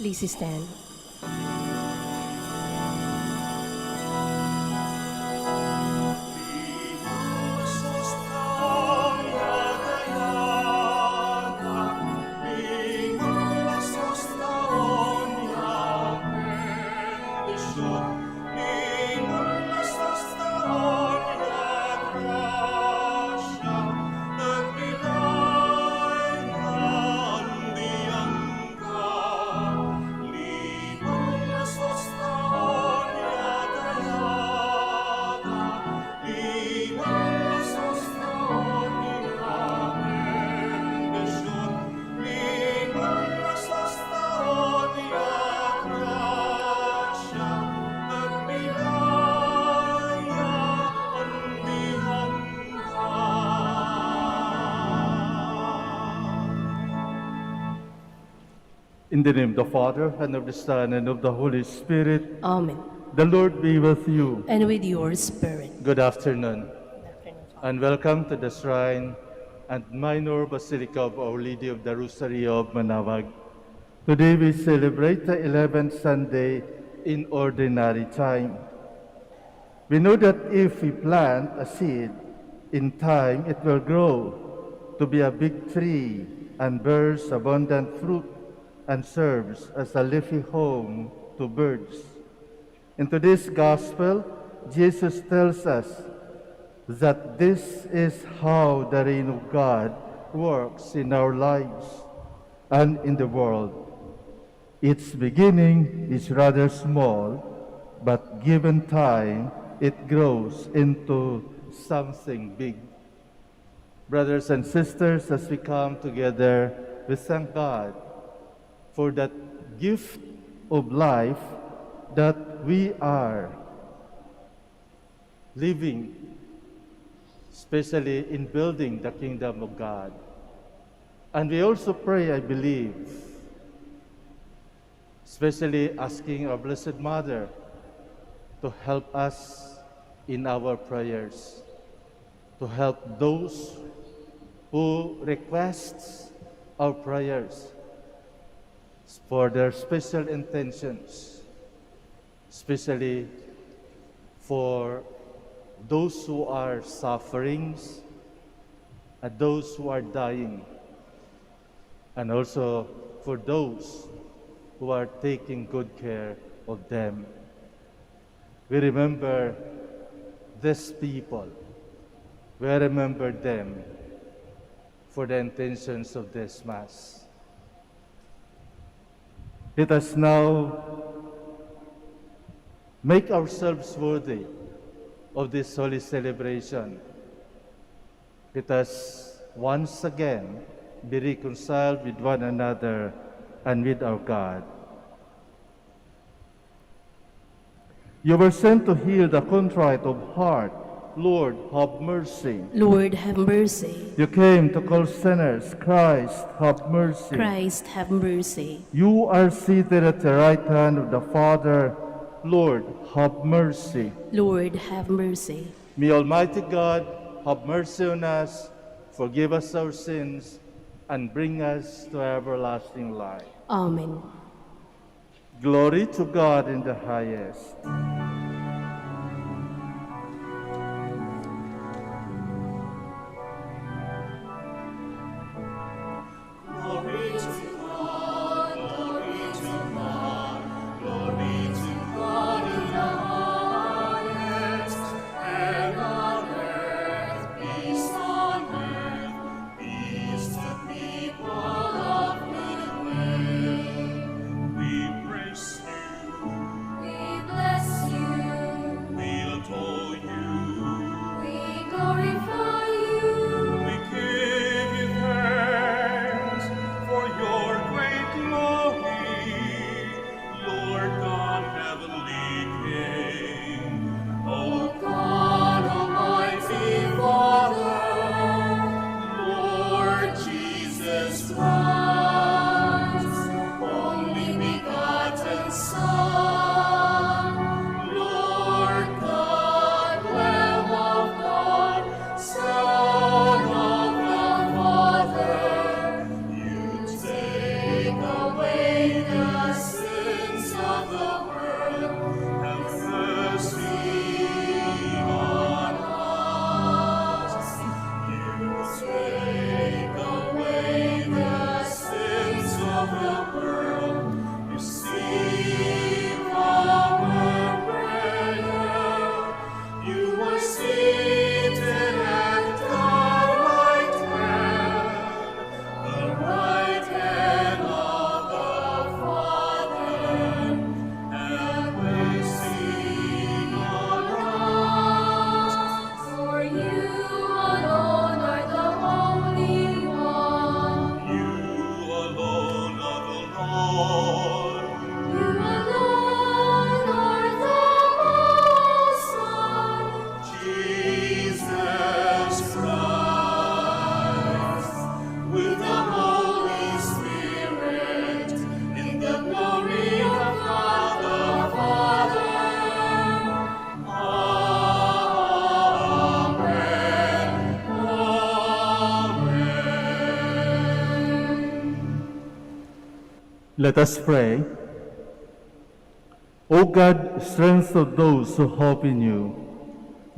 Please stand. In the name of the Father, and of the Son, and of the Holy Spirit, Amen. the Lord be with you. And with your spirit. Good afternoon, and welcome to the Shrine and Minor Basilica of Our Lady of the Rosary of Manaoag. Today we celebrate the 11th Sunday in Ordinary Time. We know that if we plant a seed, in time it will grow to be a big tree and bears abundant fruit and serves as a leafy home to birds. In today's Gospel, Jesus tells us that this is how the reign of God works in our lives and in the world. Its beginning is rather small, but given time, it grows into something big. Brothers and sisters, as we come together, we thank God for that gift of life that we are living, especially in building the kingdom of God. And we also pray, I believe, especially asking our Blessed Mother to help us in our prayers, to help those who request our prayers for their special intentions, especially for those who are suffering and those who are dying, and also for those who are taking good care of them. We remember these people. We remember them for the intentions of this Mass. Let us now make ourselves worthy of this holy celebration. Let us once again be reconciled with one another and with our God. You were sent to heal the contrite of heart. Lord, have mercy. Lord, have mercy. You came to call sinners. Christ, have mercy. Christ, have mercy. You are seated at the right hand of the Father. Lord, have mercy. Lord, have mercy. May Almighty God have mercy on us, forgive us our sins, and bring us to everlasting life. Amen. Glory to God in the highest. Bless Let us pray. O God, strength of those who hope in you,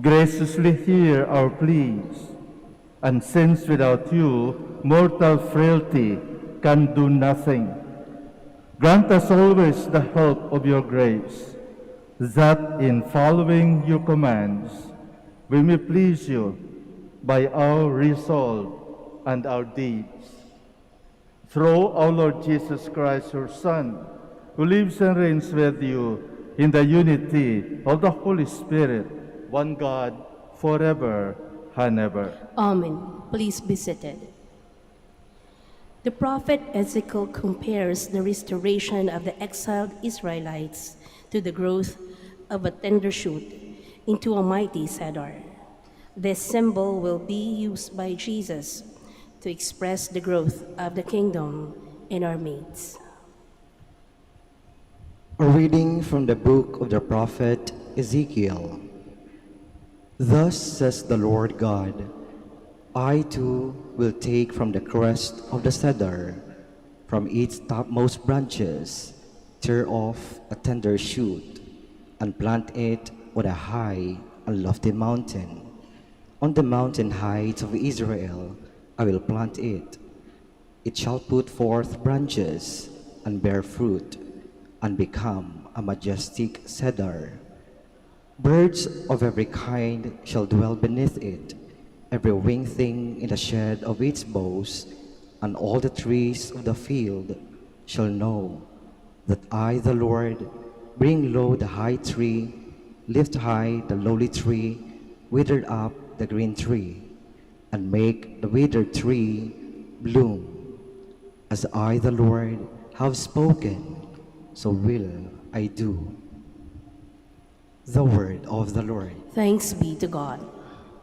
graciously hear our pleas. And since without you, mortal frailty can do nothing, grant us always the help of your grace, that in following your commands, we may please you by our resolve and our deeds. Through our Lord Jesus Christ, your Son, who lives and reigns with you in the unity of the Holy Spirit, one God, forever and ever. Amen. Please be seated. The prophet Ezekiel compares the restoration of the exiled Israelites to the growth of a tender shoot into a mighty cedar. This symbol will be used by Jesus to express the growth of the kingdom in our midst. A reading from the book of the prophet Ezekiel. Thus says the Lord God, I too will take from the crest of the cedar, from its topmost branches, tear off a tender shoot, and plant it on a high and lofty mountain. On the mountain heights of Israel I will plant it. It shall put forth branches and bear fruit, and become a majestic cedar. Birds of every kind shall dwell beneath it, every winged thing in the shed of its boughs, and all the trees of the field shall know that I, the Lord, bring low the high tree, lift high the lowly tree, withered up the green tree, and make the withered tree bloom. As I, the Lord, have spoken, so will I do. The word of the Lord. Thanks be to God.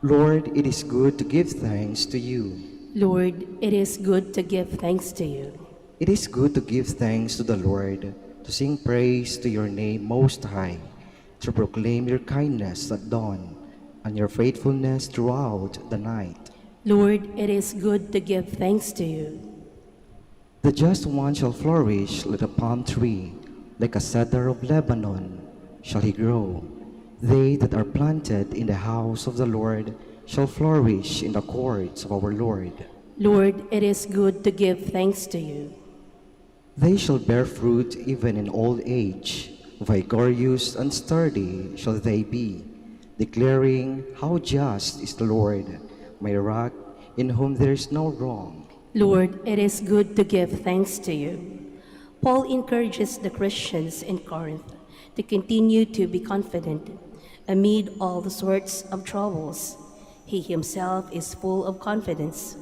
Lord, it is good to give thanks to you. Lord, it is good to give thanks to you. It is good to give thanks to the Lord, to sing praise to your name most high, to proclaim your kindness at dawn, and your faithfulness throughout the night. Lord, it is good to give thanks to you. The just one shall flourish like a palm tree, like a cedar of Lebanon shall he grow. They that are planted in the house of the Lord shall flourish in the courts of our Lord. Lord, it is good to give thanks to you. They shall bear fruit even in old age. Vigorous and sturdy shall they be, declaring how just is the Lord, my rock, in whom there is no wrong. Lord, it is good to give thanks to you. Paul encourages the Christians in Corinth to continue to be confident amid all the sorts of troubles. He himself is full of confidence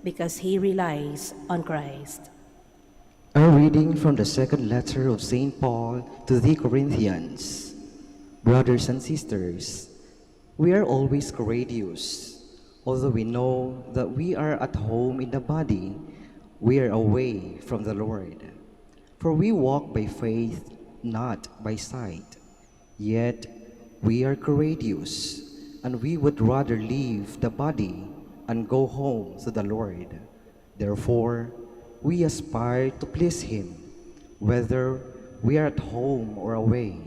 because he relies on Christ. A reading from the second letter of St. Paul to the Corinthians. Brothers and sisters, we are always courageous. Although we know that we are at home in the body, we are away from the Lord. For we walk by faith, not by sight. Yet we are courageous, and we would rather leave the body and go home to the Lord. Therefore, we aspire to please Him, whether we are at home or away.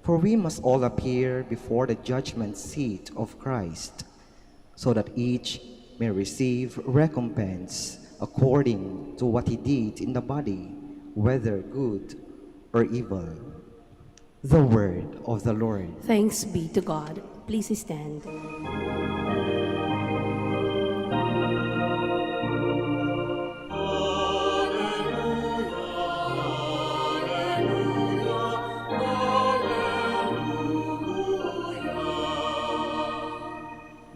For we must all appear before the judgment seat of Christ, so that each may receive recompense according to what he did in the body, whether good or evil. The word of the Lord. Thanks be to God. Please stand.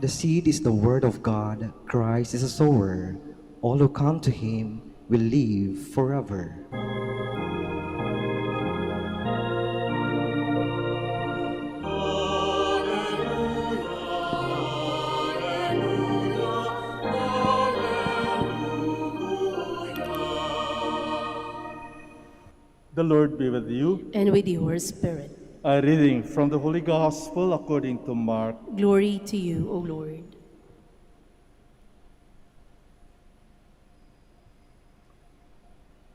The seed is the word of God. Christ is a sower. All who come to him will live forever. The Lord be with you. And with your spirit. A reading from the Holy Gospel according to Mark. Glory to you, O Lord.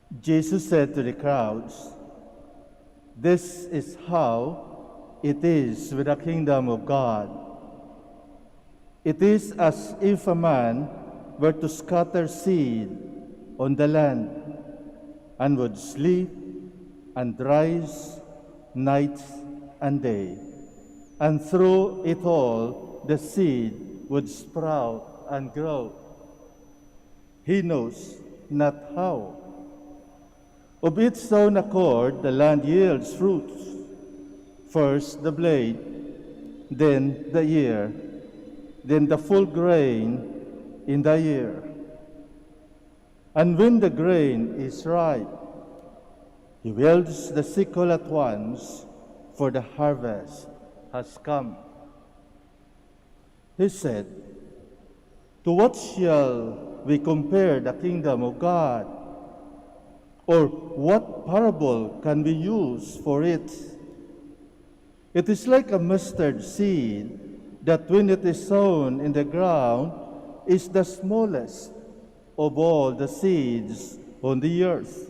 Jesus said to the crowds, "This is how it is with the kingdom of God. It is as if a man were to scatter seed on the land and would sleep and rise night and day. And through it all, the seed would sprout and grow. He knows not how. Of its own accord, the land yields fruits. First the blade, then the ear, then the full grain in the ear. And when the grain is ripe, he wields the sickle at once, for the harvest has come." He said, "To what shall we compare the kingdom of God? Or what parable can we use for it? It is like a mustard seed that when it is sown in the ground is the smallest of all the seeds on the earth.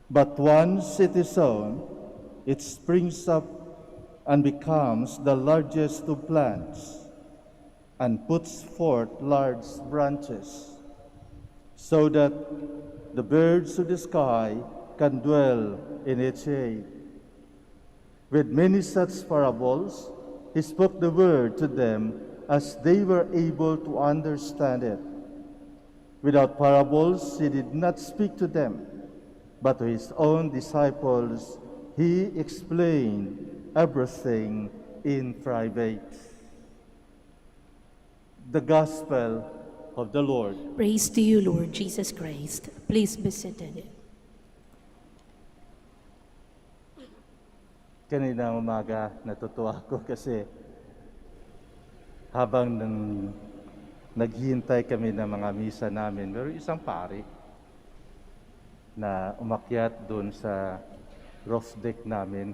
But once it is sown, it springs up and becomes the largest of plants and puts forth large branches, so that the birds of the sky can dwell in its shade." With many such parables, he spoke the word to them as they were able to understand it. Without parables, he did not speak to them, but to his own disciples he explained everything in private. The Gospel of the Lord. Praise to you, Lord Jesus Christ. Please be seated. Kanina umaga, natutuwa ako kasi habang naghihintay kami ng mga misa namin, meron isang pari na umakyat doon sa roof deck namin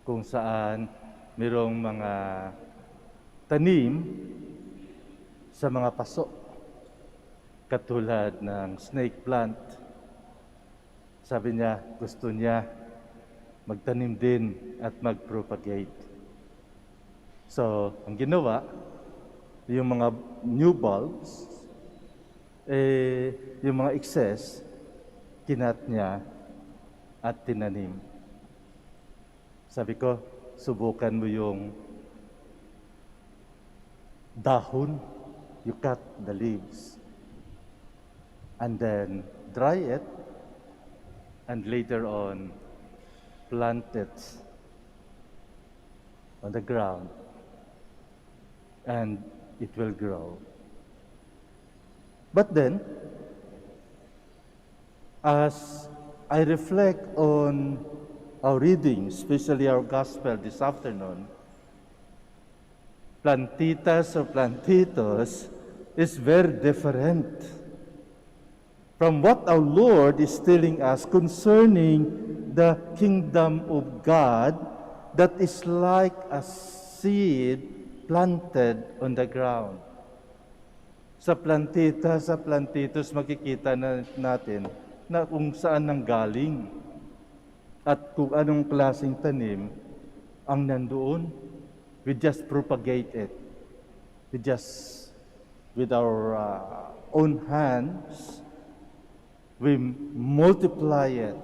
kung saan merong mga tanim sa mga paso katulad ng snake plant. Sabi niya, gusto niya magtanim din at mag-propagate. So, ang ginawa, yung mga new bulbs, yung mga excess, kinat niya at tinanim. Sabi ko, subukan mo yung dahon, you cut the leaves, and then dry it, and later on, plant it on the ground, and it will grow. But then, as I reflect on our reading, especially our gospel this afternoon, plantitas or plantitos is very different from what our Lord is telling us concerning the kingdom of God that is like a seed planted on the ground. Sa plantita, sa plantitos, makikita natin na kung saan nanggaling at kung anong klaseng tanim ang nandoon. We just propagate it. With our own hands, we multiply it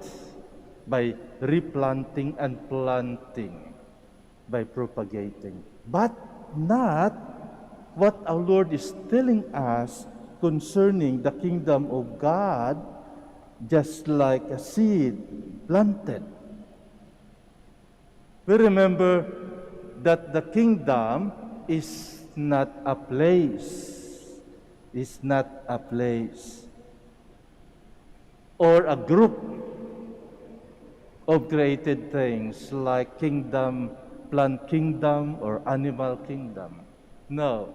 by replanting and planting, by propagating. But not what our Lord is telling us concerning the kingdom of God, just like a seed planted. We remember that the kingdom is not a place. Is not a place or a group of created things like kingdom, plant kingdom, or animal kingdom. No.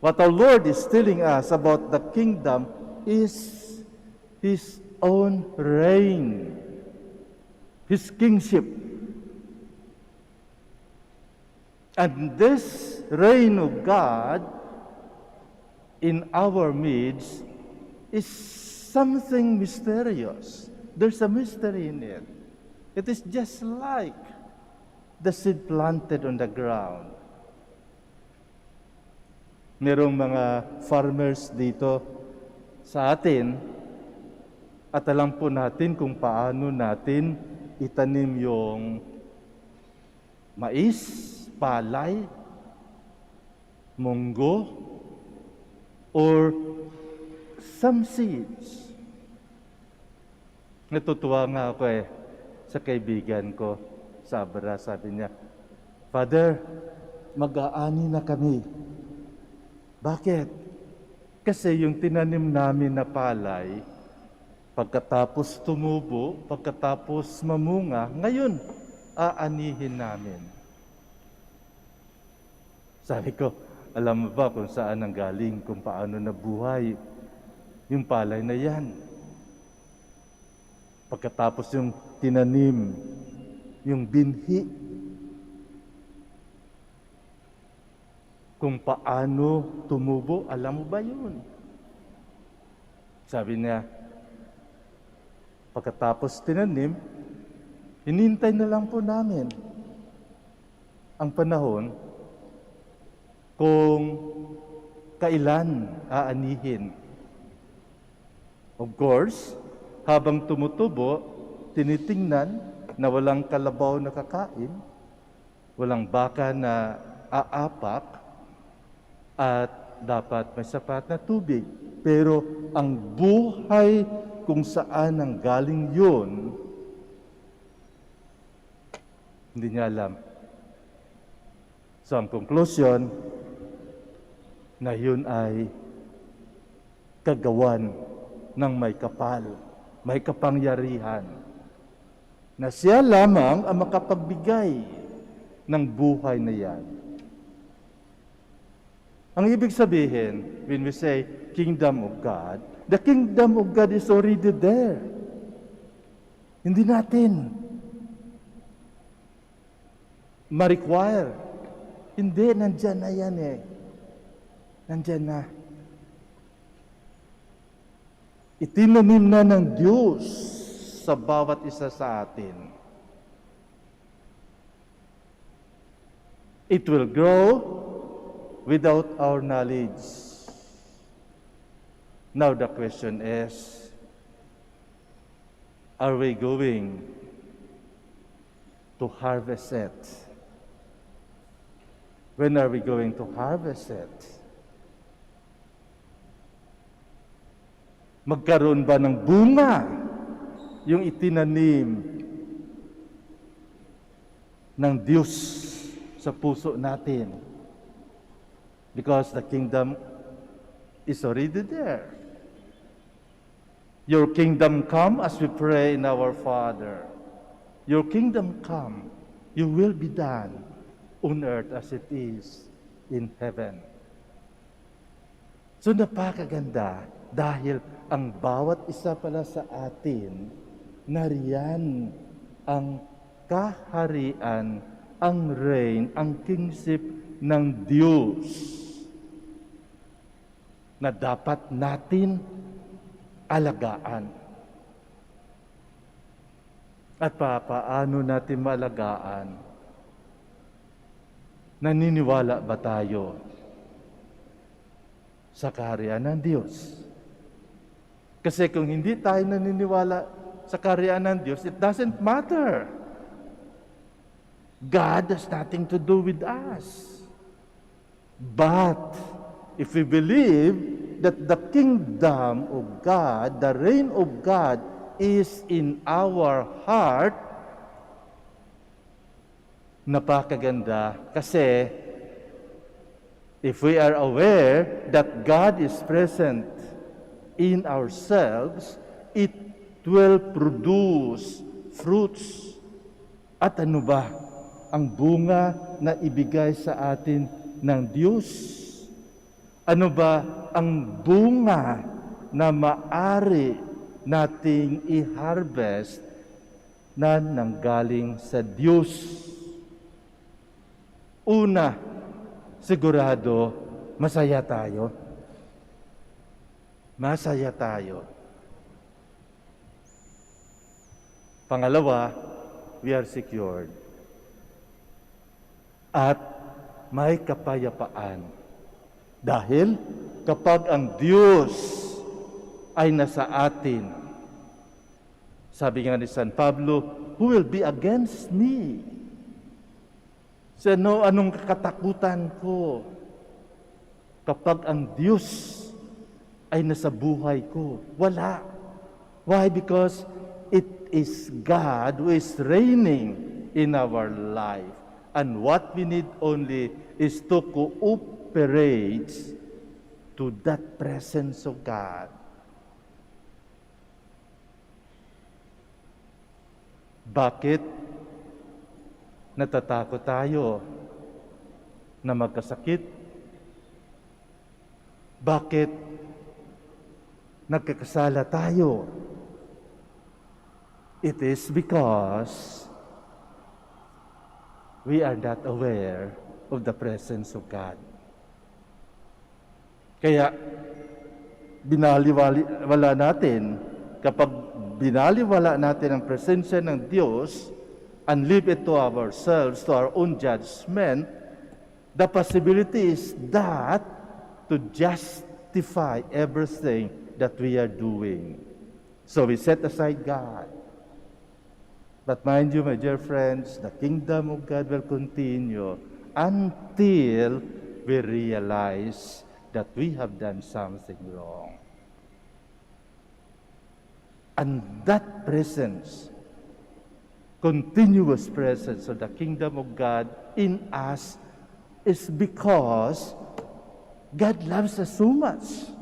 What our Lord is telling us about the kingdom is His own reign, His kingship. And this reign of God in our midst is something mysterious. There's a mystery in it. It is just like the seed planted on the ground. Merong mga farmers dito sa atin at alam po natin kung paano natin itanim yung mais, palay, munggo, or some seeds. Natutuwa nga ako sa kaibigan ko sa Abra, sabi niya, Father, mag-aani na kami. Bakit? Kasi yung tinanim namin na palay, pagkatapos tumubo, pagkatapos mamunga, ngayon, aanihin namin. Sabi ko, alam mo ba kung saan ang galing, kung paano nabuhay yung palay na yan? Pagkatapos yung tinanim, yung binhi, kung paano tumubo, alam mo ba yun? Sabi niya, pagkatapos tinanim, hinintay na lang po namin ang panahon kung kailan aanihin. Of course, habang tumutubo, tinitingnan na walang kalabaw na kakain, walang baka na aapak, at dapat may sapat na tubig. Pero ang buhay kung saan ang galing yun, hindi niya alam. So ang conclusion, na yun ay kagawan ng may kapal, may kapangyarihan, na siya lamang ang makapagbigay ng buhay na yan. Ang ibig sabihin, when we say kingdom of God, the kingdom of God is already there. Hindi natin ma-require. Hindi, nandyan na yan Nandyan na. Itinanim na ng Diyos sa bawat isa sa atin. It will grow without our knowledge. Now the question is, are we going to harvest it? When are we going to harvest it? Magkaroon ba ng bunga yung itinanim ng Diyos sa puso natin? Because the kingdom is already there. Your kingdom come as we pray in our Father. Your kingdom come, your will be done on earth as it is in heaven. So napakaganda dahil ang bawat isa pala sa atin, nariyan ang kaharian, ang reign, ang kingship ng Diyos na dapat natin alagaan. At paano natin maalagaan? Naniniwala ba tayo sa kaharian ng Diyos? Kasi kung hindi tayo naniniwala sa kaharian ng Diyos, it doesn't matter. God has nothing to do with us. But if we believe that the kingdom of God, the reign of God is in our heart, napakaganda kasi if we are aware that God is present in ourselves, it will produce fruits. At ano ba ang bunga na ibigay sa atin ng Diyos? Ano ba ang bunga na maari nating i-harvest na nanggaling sa Diyos? Una, sigurado, masaya tayo. Masaya tayo. Pangalawa, we are secured. At may kapayapaan. Dahil kapag ang Diyos ay nasa atin, sabi nga ni San Pablo, who will be against me? Anong katakutan ko? Kapag ang Diyos ay nasa buhay ko, wala. Why? Because it is God who is reigning in our life. And what we need only is to cooperate to that presence of God. Bakit natatakot tayo na magkasakit? Bakit nagkakasala tayo? It is because we are not aware of the presence of God. Kaya, binaliwala natin, kapag binaliwala natin ang presensya ng Diyos and leave it to ourselves, to our own judgment, the possibility is that to justify everything that we are doing. So we set aside God. But mind you, my dear friends, the kingdom of God will continue until we realize that we have done something wrong. And that presence, continuous presence of the kingdom of God in us is because God loves us so much.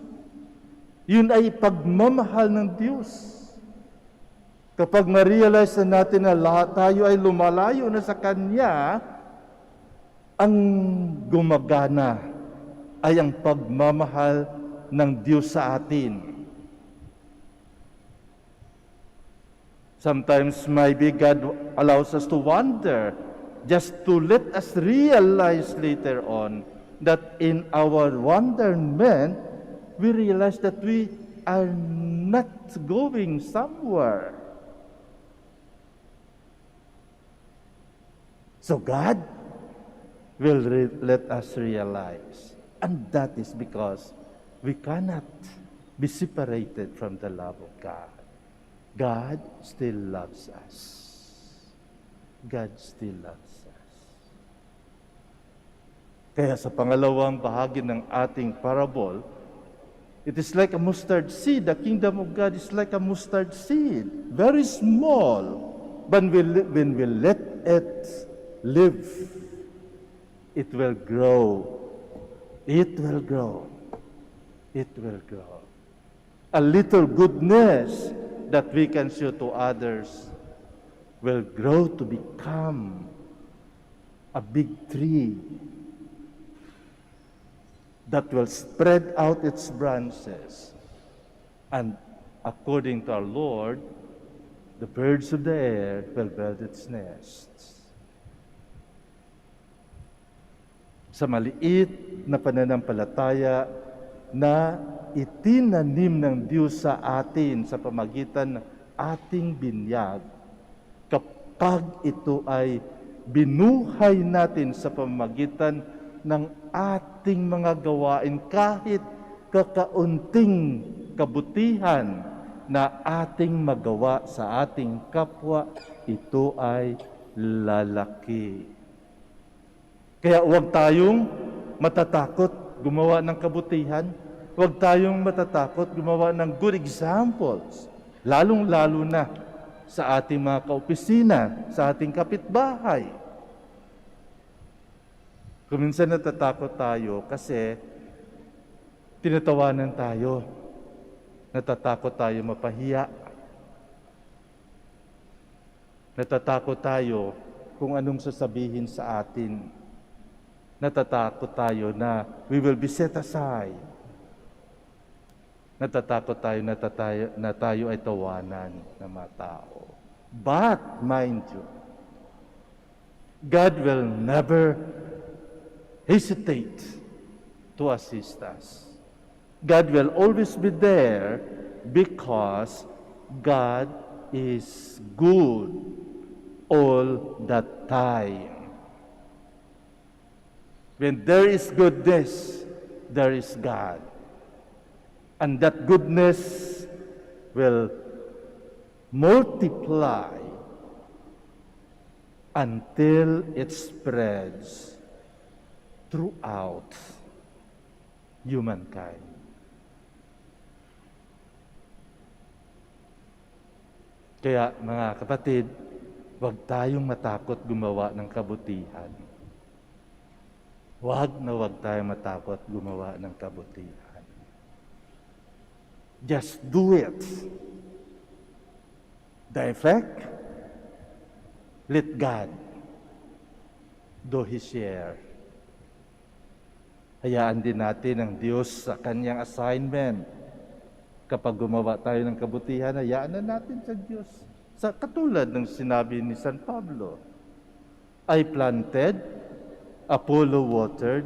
Yun ay pagmamahal ng Diyos. Kapag ma-realize na natin na lahat tayo ay lumalayo na sa Kanya, ang gumagana ay ang pagmamahal ng Diyos sa atin. Sometimes maybe God allows us to wander just to let us realize later on that in our wonderment, we realize that we are not going somewhere. So God will let us realize. And that is because we cannot be separated from the love of God. God still loves us. God still loves us. Kaya sa pangalawang bahagi ng ating parable, it is like a mustard seed. The kingdom of God is like a mustard seed. Very small. But when we let it live, it will grow. It will grow. It will grow. A little goodness that we can show to others will grow to become a big tree that will spread out its branches. And according to our Lord, the birds of the air will build its nests. Sa maliit na pananampalataya na itinanim ng Diyos sa atin sa pamagitan ng ating binyag, kapag ito ay binuhay natin sa pamagitan ng ating mga gawain, kahit kakaunting kabutihan na ating magawa sa ating kapwa, ito ay lalaki. Kaya huwag tayong matatakot gumawa ng kabutihan. Huwag tayong matatakot gumawa ng good examples. Lalong-lalo na sa ating mga kaopisina, sa ating kapitbahay. Kung minsan natatakot tayo kasi tinatawanan tayo. Natatakot tayo mapahiya. Natatakot tayo kung anong sasabihin sa atin. Natatakot tayo na we will be set aside. Natatakot tayo na tayo ay tawanan ng mga tao. But, mind you, God will never hesitate to assist us. God will always be there because God is good all the time. When there is goodness, there is God. And that goodness will multiply until it spreads throughout humankind. Kaya mga kapatid, huwag tayong matakot gumawa ng kabutihan. Huwag tayong matakot gumawa ng kabutihan. Just do it. The effect, let God do His share. Hayaan din natin ang Diyos sa Kanyang assignment. Kapag gumawa tayo ng kabutihan, hayaan na natin sa Diyos. Katulad ng sinabi ni San Pablo, I planted, Apollo watered,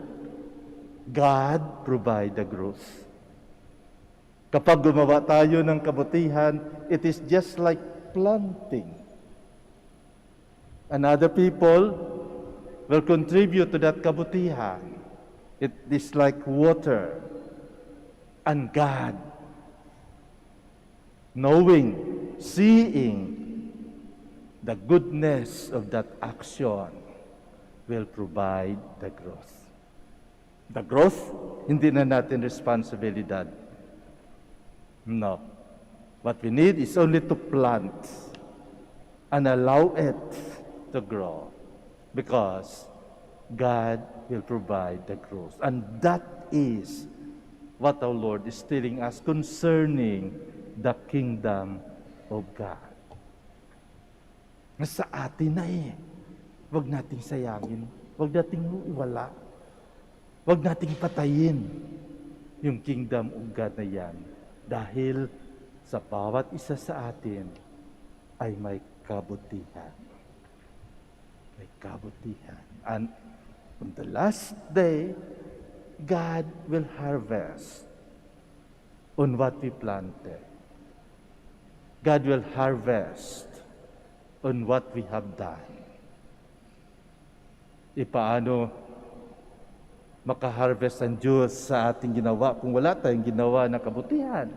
God provide the growth. Kapag gumawa tayo ng kabutihan, it is just like planting. And other people will contribute to that kabutihan. It is like water. And God, knowing, seeing the goodness of that action, will provide the growth. The growth, hindi na natin responsibilidad. No. What we need is only to plant and allow it to grow, because God will provide the growth. And that is what our Lord is telling us concerning the kingdom of God. Nasa atin na eh. Huwag nating sayangin. Huwag nating iwala. Huwag nating patayin yung kingdom of God na yan. Dahil sa bawat isa sa atin ay may kabutihan. May kabutihan. And on the last day, God will harvest on what we planted. God will harvest on what we have done. Paano makaharvest ang Diyos sa ating ginawa kung wala tayong ginawa na kabutihan?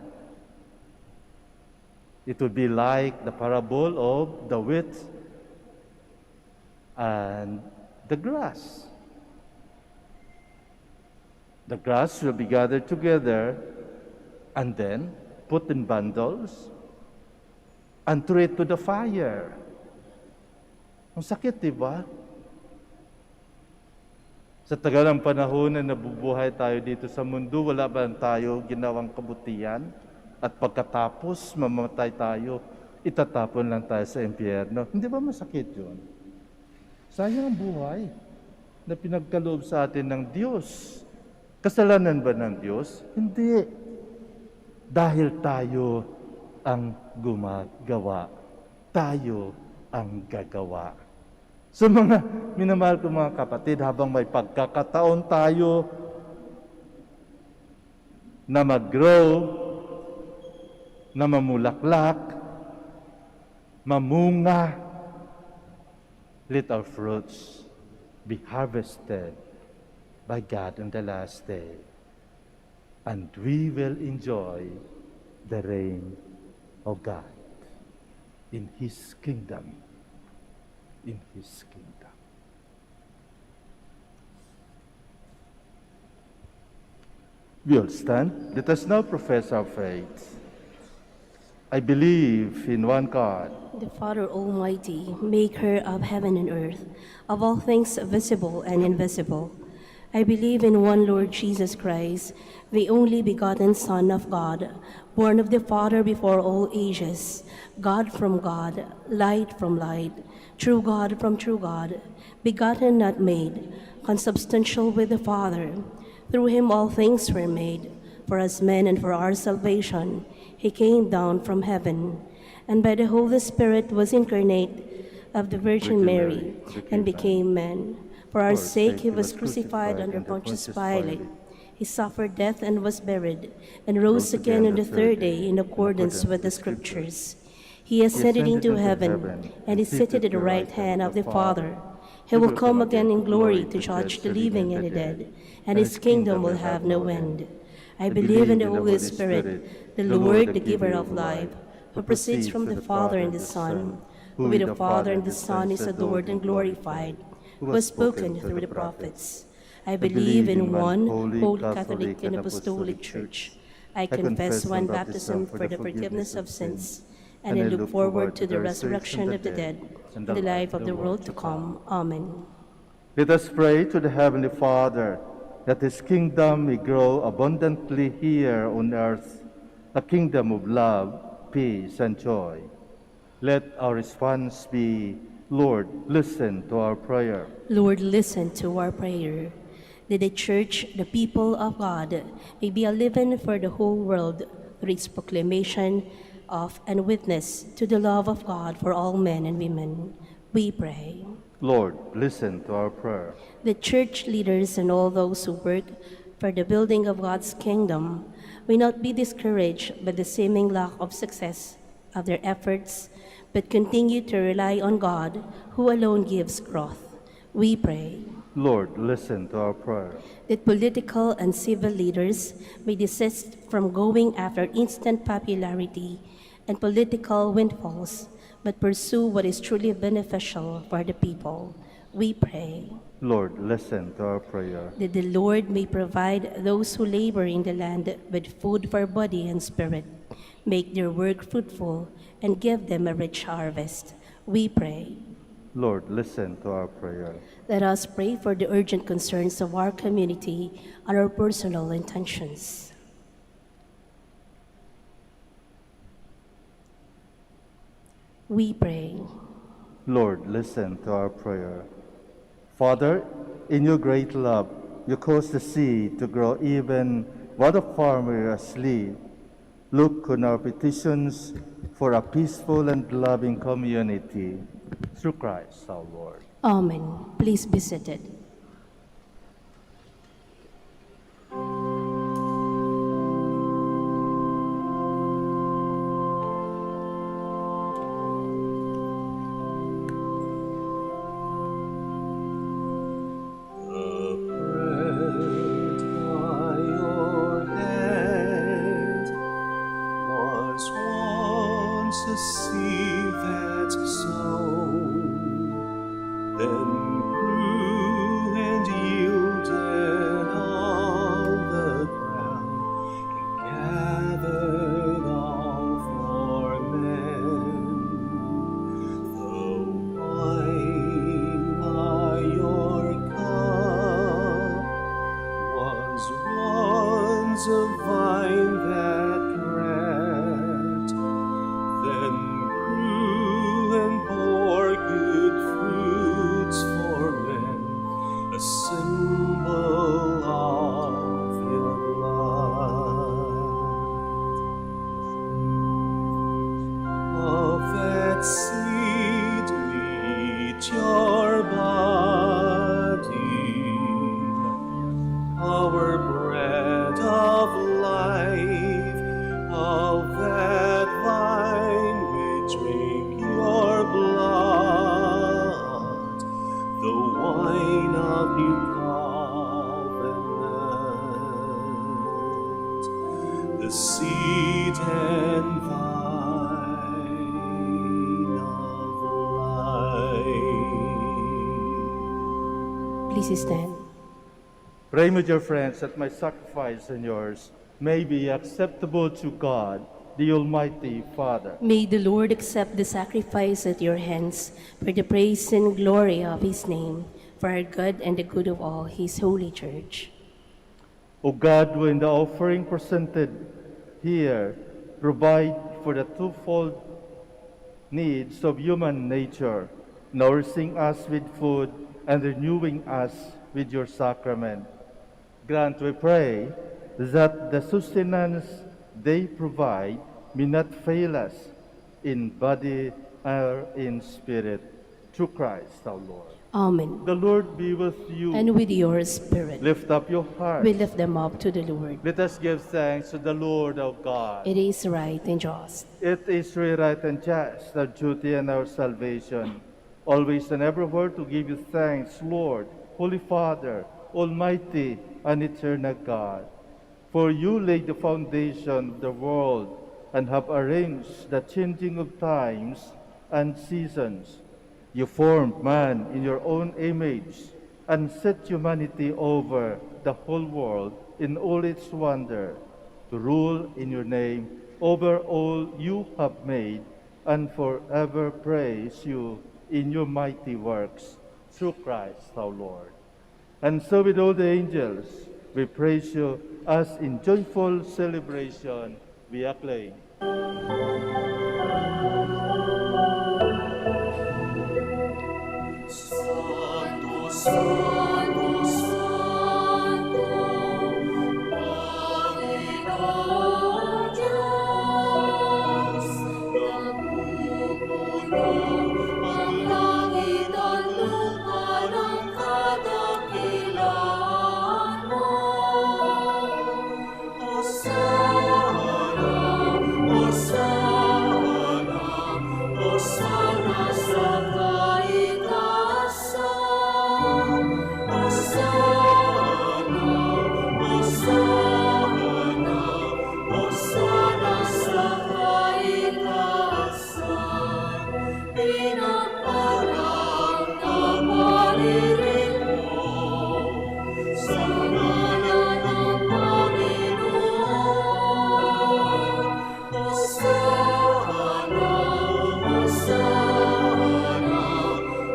It would be like the parable of the wheat and the grass. The grass will be gathered together and then put in bundles and throw it to the fire. Ang sakit, di ba? Sa tagal ng panahon na nabubuhay tayo dito sa mundo, wala ba tayo ginawang kabutihan? At pagkatapos, mamamatay tayo, itatapon lang tayo sa impyerno. Hindi ba masakit yun? Sayang ang buhay na pinagkaloob sa atin ng Diyos. Kasalanan ba ng Diyos? Hindi. Dahil tayo ang gumagawa. Tayo ang gagawa. So mga minamahal ko mga kapatid, habang may pagkakataon tayo na mag-grow, na mamulaklak, mamunga, let our fruits be harvested by God on the last day. And we will enjoy the reign of God in His kingdom. In His kingdom. We all stand. Let us now profess our faith. I believe in one God, The Father Almighty, maker of heaven and earth, of all things visible and invisible. I believe in one Lord Jesus Christ, the only begotten Son of God, born of the Father before all ages, God from God, light from light, true God from true God, begotten not made, consubstantial with the Father. Through him all things were made. For us men and for our salvation, he came down from heaven, and by the Holy Spirit was incarnate of the Virgin Mary, and became man. For our sake he was crucified under Pontius Pilate. He suffered death and was buried, and rose again on the third day in accordance with the Scriptures. He ascended into heaven and is seated at the right hand of the Father. He will come again in glory to judge the living and the dead, and his kingdom will have no end. I believe in the Holy Spirit, the Lord, the giver of life, who proceeds from the Father and the Son, who with the Father and the Son is adored and glorified, who has spoken through the prophets. I believe in one holy Catholic and Apostolic Church. I confess one baptism for the forgiveness of sins, and I look forward to the resurrection of the dead and the life of the world to come. Amen. Let us pray to the Heavenly Father that his kingdom may grow abundantly here on earth, a kingdom of love, peace, and joy. Let our response be, Lord, listen to our prayer. Lord, listen to our prayer. That the Church, the people of God, may be a leaven for the whole world through its proclamation of and witness to the love of God for all men and women. We pray. Lord, listen to our prayer. The church leaders and all those who work for the building of God's kingdom may not be discouraged by the seeming lack of success of their efforts, but continue to rely on God, who alone gives growth. We pray. Lord, listen to our prayer. That political and civil leaders may desist from going after instant popularity and political windfalls, but pursue what is truly beneficial for the people. We pray. Lord, listen to our prayer. That the Lord may provide those who labor in the land with food for body and spirit, make their work fruitful, and give them a rich harvest. We pray. Lord, listen to our prayer. Let us pray for the urgent concerns of our community and our personal intentions. We pray. Lord, listen to our prayer. Father, in your great love, you cause the seed to grow even while the farmer is asleep. Look on our petitions for a peaceful and loving community. Through Christ our Lord. Amen. Please be seated. Please stand. Pray with your friends that my sacrifice and yours may be acceptable to God, the Almighty Father. May the Lord accept the sacrifice at your hands for the praise and glory of his name, for our good and the good of all his holy church. O God, when the offering presented here provide for the twofold needs of human nature, nourishing us with food and renewing us with your sacrament, grant, we pray, that the sustenance they provide may not fail us in body or in spirit, through Christ our Lord. Amen. The Lord be with you. And with your spirit, Lift up your hearts. we lift them up to the Lord. Let us give thanks to the Lord our God. It is right and just. It is really right and just, our duty and our salvation, always and everywhere to give you thanks, Lord, Holy Father, Almighty and eternal God. For you laid the foundation of the world and have arranged the changing of times and seasons. You formed man in your own image and set humanity over the whole world in all its wonder, to rule in your name over all you have made, and forever praise you in your mighty works, through Christ our Lord. And so with all the angels, we praise you as in joyful celebration we acclaim. Santo, Santo, Santo, Panginoon Diyos, napupuno ang langit at lupa ng kadakilaan mo. Hosana, Hosana, Hosana sa kaitaasan. Hosana, Hosana, Hosana sa kaitaasan. Pinagpalang na paririn mo sa ngalan ng Panginoon. Hosana, Hosana,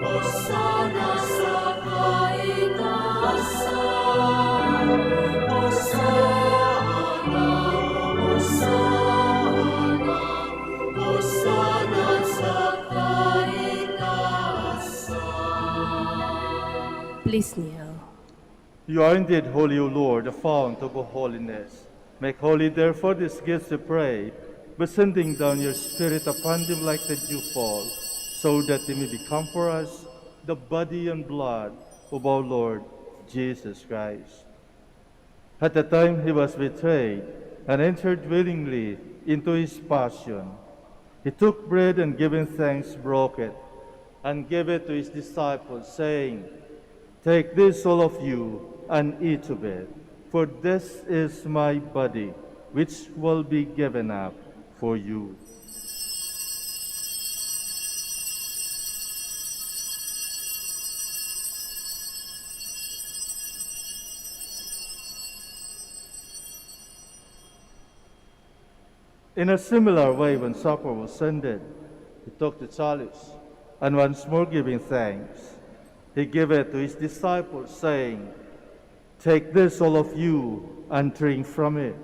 Hosana sa kaitaasan. Hosana, Hosana, Hosana sa kaitaasan. Please kneel. You are indeed holy, O Lord, the fount of all holiness. Make holy, therefore, these gifts, we pray, by sending down your Spirit upon them like the dewfall, so that they may become for us the body and blood of our Lord Jesus Christ. At the time he was betrayed and entered willingly into his passion, he took bread and giving thanks, broke it, and gave it to his disciples, saying, "Take this, all of you, and eat of it, for this is my body, which will be given up for you." In a similar way, when supper was ended, he took the chalice, and once more giving thanks, he gave it to his disciples, saying, "Take this, all of you, and drink from it,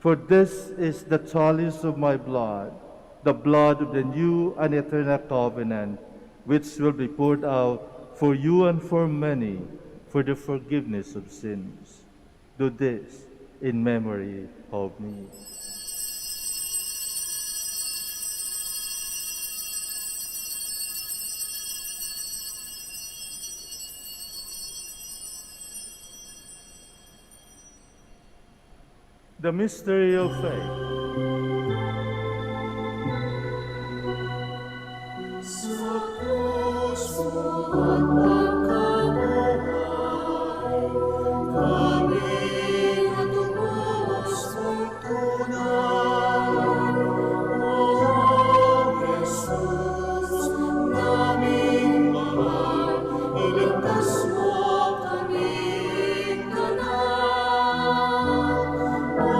for this is the chalice of my blood, the blood of the new and eternal covenant, which will be poured out for you and for many for the forgiveness of sins. Do this in memory of me." The mystery of faith. Sa krus mo at pagkabuhay, kami natubos mong tunay. O Jesus, naming mahal, iligtas mo kaming ganap. O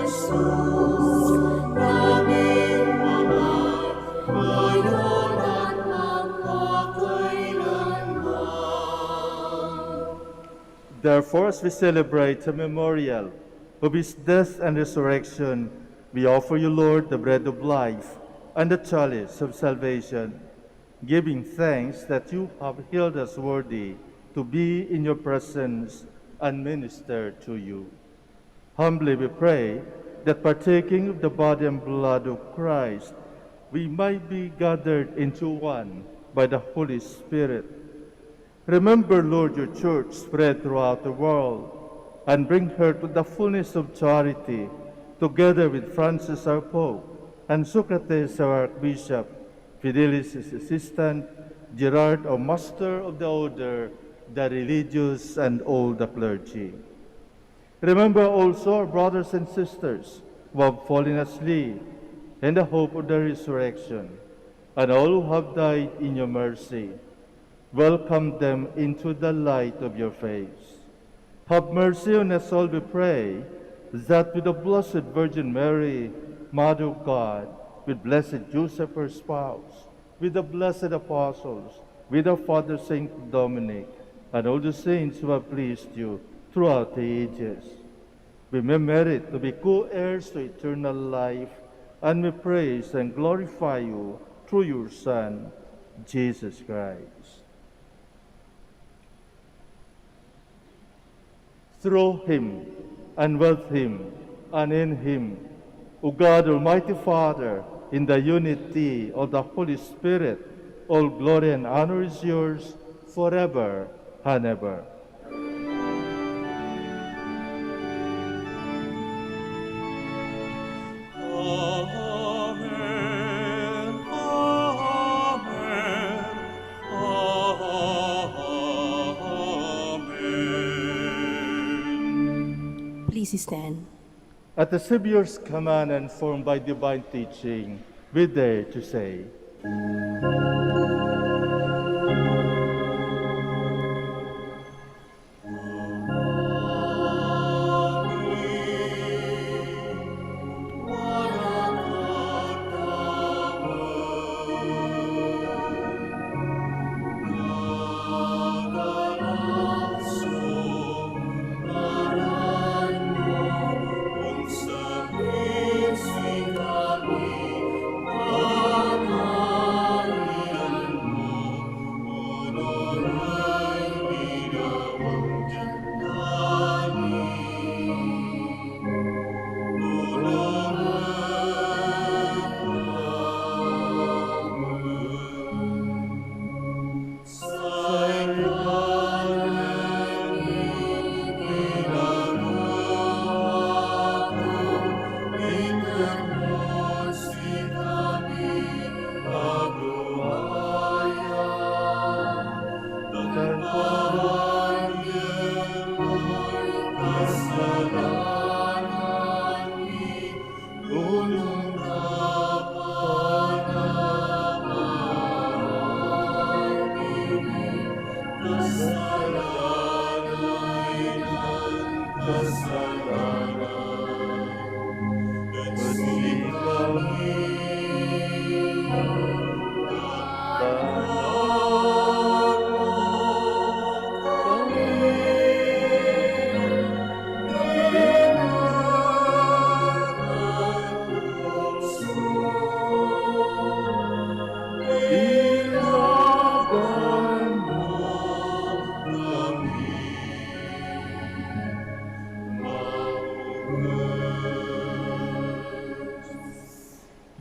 Jesus, naming mahal, ngayon at magpakailanman. Therefore, as we celebrate the memorial of his death and resurrection, we offer you, Lord, the bread of life and the chalice of salvation, giving thanks that you have held us worthy to be in your presence and minister to you. Humbly we pray that partaking of the body and blood of Christ, we might be gathered into one by the Holy Spirit. Remember, Lord, your church spread throughout the world, and bring her to the fullness of charity, together with Francis our Pope, and Socrates our Archbishop, Fidelis his assistant, Gerard our Master of the Order, the religious, and all the clergy. Remember also our brothers and sisters who have fallen asleep in the hope of the resurrection, and all who have died in your mercy. Welcome them into the light of your face. Have mercy on us all, we pray, that with the Blessed Virgin Mary, Mother of God, with Blessed Joseph, her spouse, with the blessed apostles, with our Father Saint Dominic, and all the saints who have pleased you throughout the ages, we may merit to be co-heirs to eternal life, and we praise and glorify you through your Son, Jesus Christ. Through him, and with him, and in him, O God, Almighty Father, in the unity of the Holy Spirit, all glory and honor is yours forever and ever. Amen. Amen. Amen. Please stand. At the Savior's command and formed by divine teaching, we dare to say,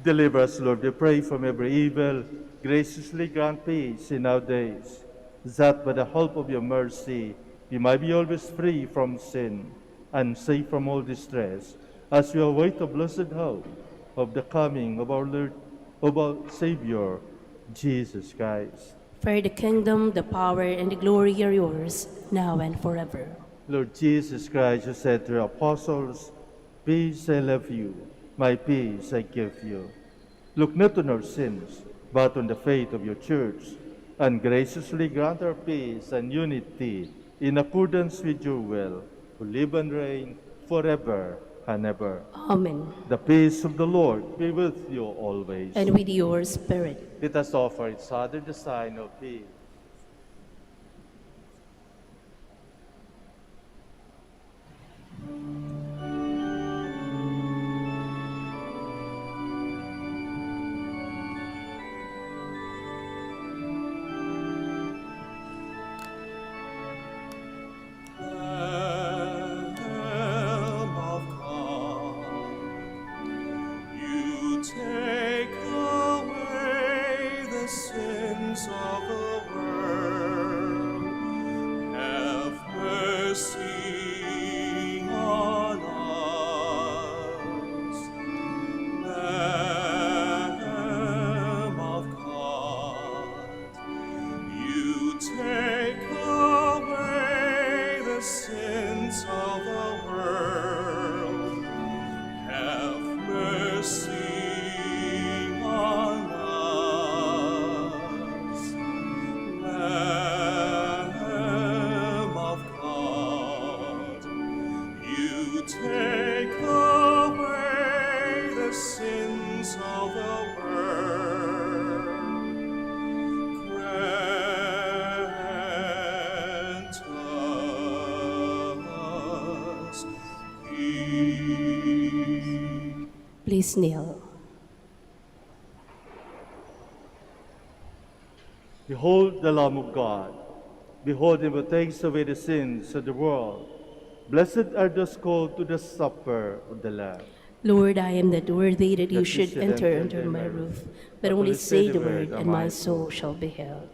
deliver us, Lord, we pray, from every evil. Graciously grant peace in our days, that by the help of your mercy we might be always free from sin and safe from all distress, as we await the blessed hope of the coming of our Lord, of our Savior, Jesus Christ. For the kingdom, the power, and the glory are yours, now and forever. Lord Jesus Christ, you said to your apostles, peace I leave you, my peace I give you. Look not on our sins, but on the faith of your church, and graciously grant our peace and unity in accordance with your will, who live and reign forever and ever. Amen. The peace of the Lord be with you always. And with your spirit. Let us offer each other the sign of peace. Lamb of God, you take away the sins of take away the sins of the world. Have mercy on us. Lamb of God, you take away the sins of the world. Grant us peace. Please kneel. Behold the Lamb of God. Behold him who takes away the sins of the world. Blessed are those called to the supper of the Lamb. Lord, I am not worthy that you That should enter under my roof, but only say the word, and my soul shall be healed.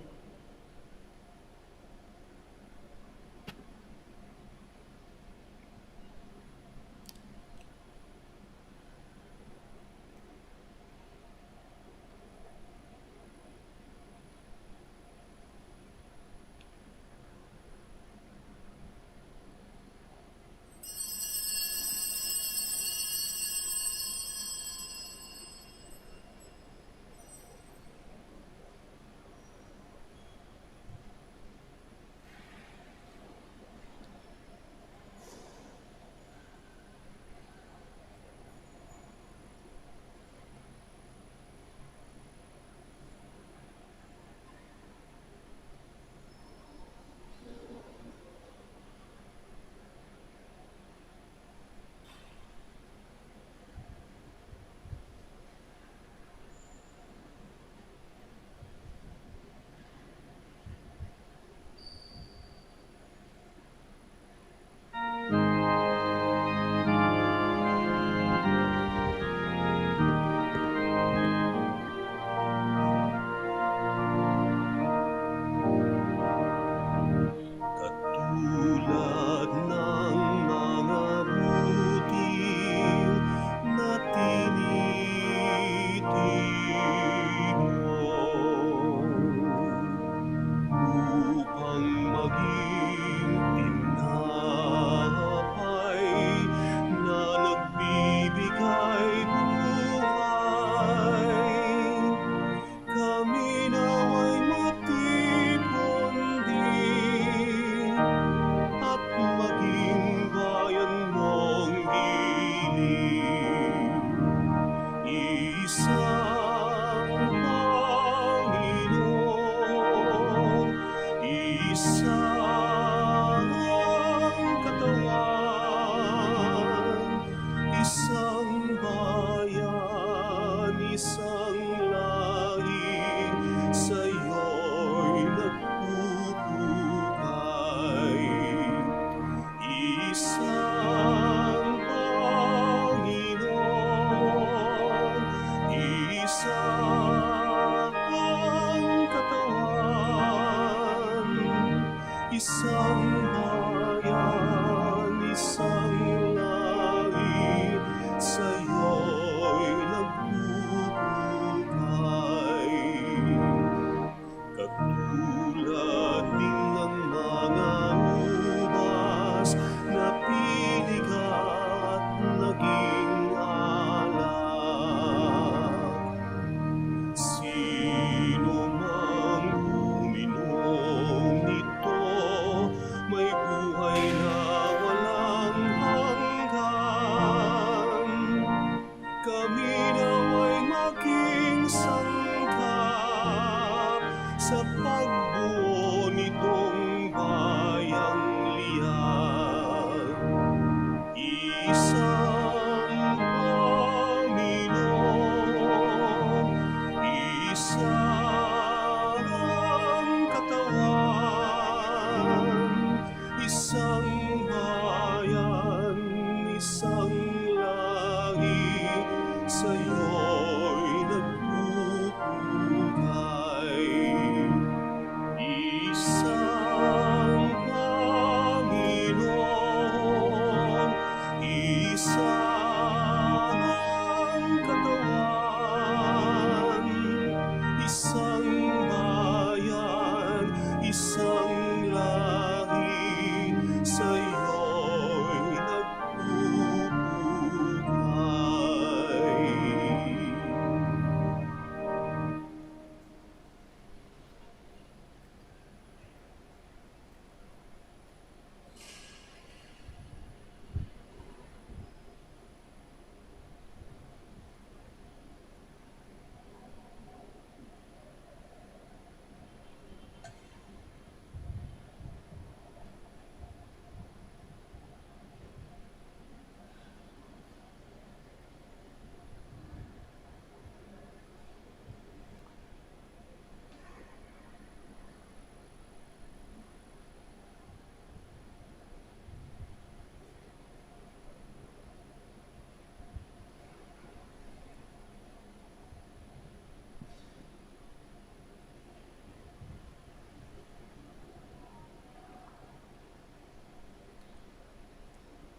isang lahi sa'yo'y nagpupugay.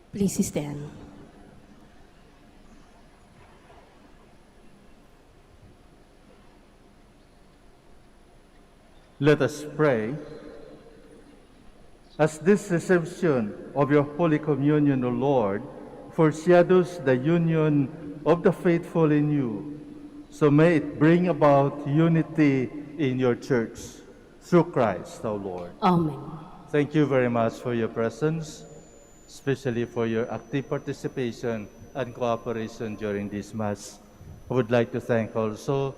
Please stand. Let us pray. As this reception of your Holy Communion, O Lord, foreshadows the union of the faithful in you, so may it bring about unity in your church through Christ, our Lord. Amen. Thank you very much for your presence, especially for your active participation and cooperation during this Mass. I would like to thank also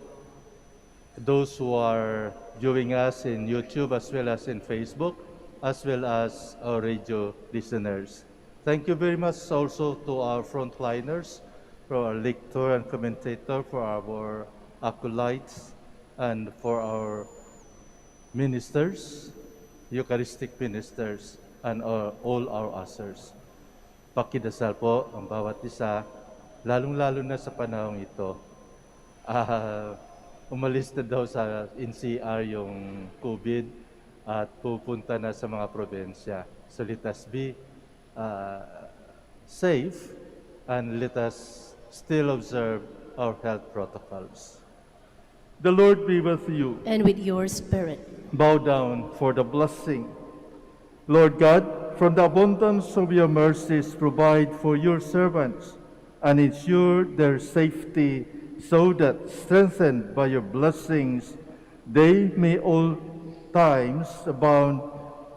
those who are viewing us in YouTube as well as in Facebook, as well as our radio listeners. Thank you very much also to our frontliners, for our lector and commentator, for our acolytes, and for our ministers, Eucharistic ministers, and all our ushers. Pakidasal po ang bawat isa, lalong-lalo na sa panahong ito. Umalis na daw sa NCR yung COVID at pupunta na sa mga probensya. So let us be safe and let us still observe our health protocols. The Lord be with you. And with your spirit. Bow down for the blessing. Lord God, from the abundance of your mercies, provide for your servants and ensure their safety, so that, strengthened by your blessings, they may all times abound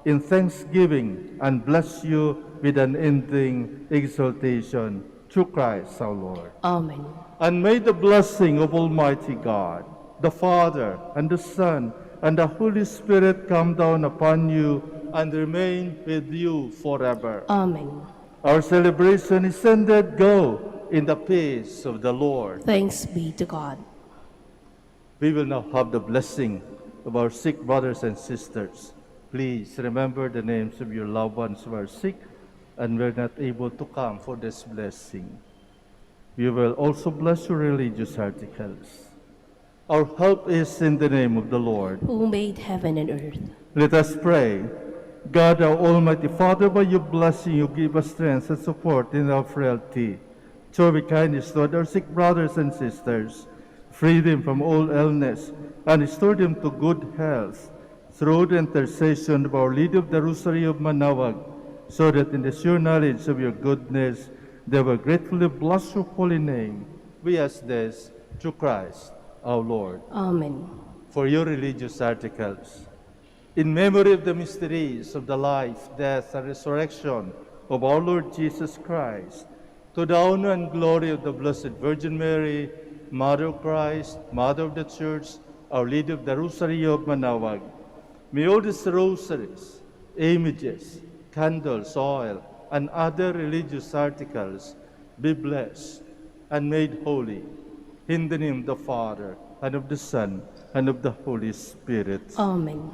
in thanksgiving and bless you with unending exaltation. Through Christ our Lord. Amen. And may the blessing of Almighty God, the Father, and the Son, and the Holy Spirit come down upon you and remain with you forever. Amen. Our celebration is ended. Go in the peace of the Lord. Thanks be to God. We will now have the blessing of our sick brothers and sisters. Please remember the names of your loved ones who are sick and were not able to come for this blessing. We will also bless your religious articles. Our help is in the name of the Lord, Who made heaven and earth. Let us pray. God, our Almighty Father, by your blessing you give us strength and support in our frailty. Show with kindness toward our sick brothers and sisters. Free them from all illness and restore them to good health through the intercession of Our Lady of the Rosary of Manaoag, so that in the sure knowledge of your goodness they will gratefully bless your holy name. We ask this through Christ our Lord. Amen. For your religious articles, in memory of the mysteries of the life, death, and resurrection of our Lord Jesus Christ, to the honor and glory of the Blessed Virgin Mary, Mother of Christ, Mother of the Church, Our Lady of the Rosary of Manaoag, may all these rosaries, images, candles, oil, and other religious articles be blessed and made holy. In the name of the Father, and of the Son, and of the Holy Spirit. Amen.